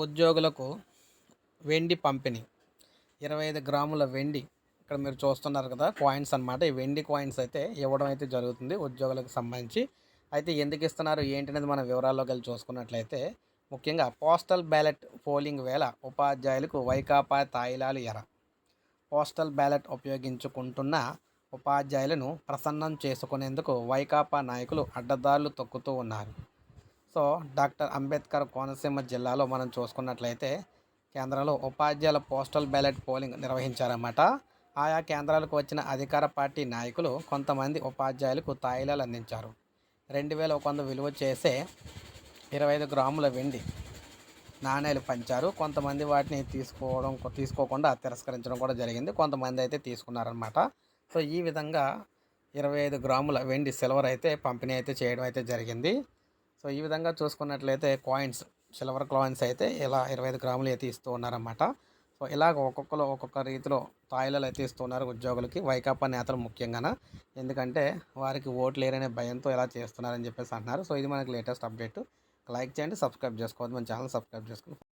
ఉద్యోగులకు వెండి పంపిణీ 25 గ్రాముల వెండి ఇక్కడ మీరు చూస్తున్నారు కదా కాయిన్స్ అన్నమాట. ఈ వెండి కాయిన్స్ అయితే ఇవ్వడం అయితే జరుగుతుంది ఉద్యోగులకు సంబంధించి. అయితే ఎందుకు ఇస్తున్నారు ఏంటనేది మన వివరాల్లోకి వెళ్ళి చూసుకున్నట్లయితే ముఖ్యంగా పోస్టల్ బ్యాలెట్ పోలింగ్ వేళ ఉపాధ్యాయులకు వైకాపా తాయిలాలు ఎర. పోస్టల్ బ్యాలెట్ ఉపయోగించుకుంటున్న ఉపాధ్యాయులను ప్రసన్నం చేసుకునేందుకు వైకాపా నాయకులు అడ్డదారులు తొక్కుతూ ఉన్నారు. సో డాక్టర్ అంబేద్కర్ కోనసీమ జిల్లాలో మనం చూసుకున్నట్లయితే కేంద్రంలో ఉపాధ్యాయుల పోస్టల్ బ్యాలెట్ పోలింగ్ నిర్వహించారన్నమాట. ఆయా కేంద్రాలకు వచ్చిన అధికార పార్టీ నాయకులు కొంతమంది ఉపాధ్యాయులకు తాయిలాలు అందించారు. 2100 విలువ చేసే 25 గ్రాముల వెండి నాణేలు పంచారు. కొంతమంది వాటిని తీసుకోకుండా తిరస్కరించడం కూడా జరిగింది. కొంతమంది అయితే తీసుకున్నారనమాట. సో ఈ విధంగా 25 గ్రాముల వెండి సిల్వర్ అయితే పంపిణీ అయితే చేయడం అయితే జరిగింది. సో ఈ విధంగా చూసుకున్నట్లయితే కాయిన్స్ సిల్వర్ కాయిన్స్ అయితే ఇలా 25 గ్రాములు అయితే ఇస్తూ ఉన్నారన్నమాట. సో ఇలాగ ఒక్కొక్కరు ఒక్కొక్క రీతిలో తాయిలాలు అయితే ఇస్తున్నారు ఉద్యోగులకి, వైకాపా నేతలు ముఖ్యంగాన. ఎందుకంటే వారికి ఓట్లు లేరనే భయంతో ఇలా చేస్తున్నారని చెప్పేసి అంటున్నారు. సో ఇది మనకి లేటెస్ట్ అప్డేట్. లైక్ చేయండి, సబ్స్క్రైబ్ చేసుకోవద్దు, మన ఛానల్ సబ్స్క్రైబ్ చేసుకోండి.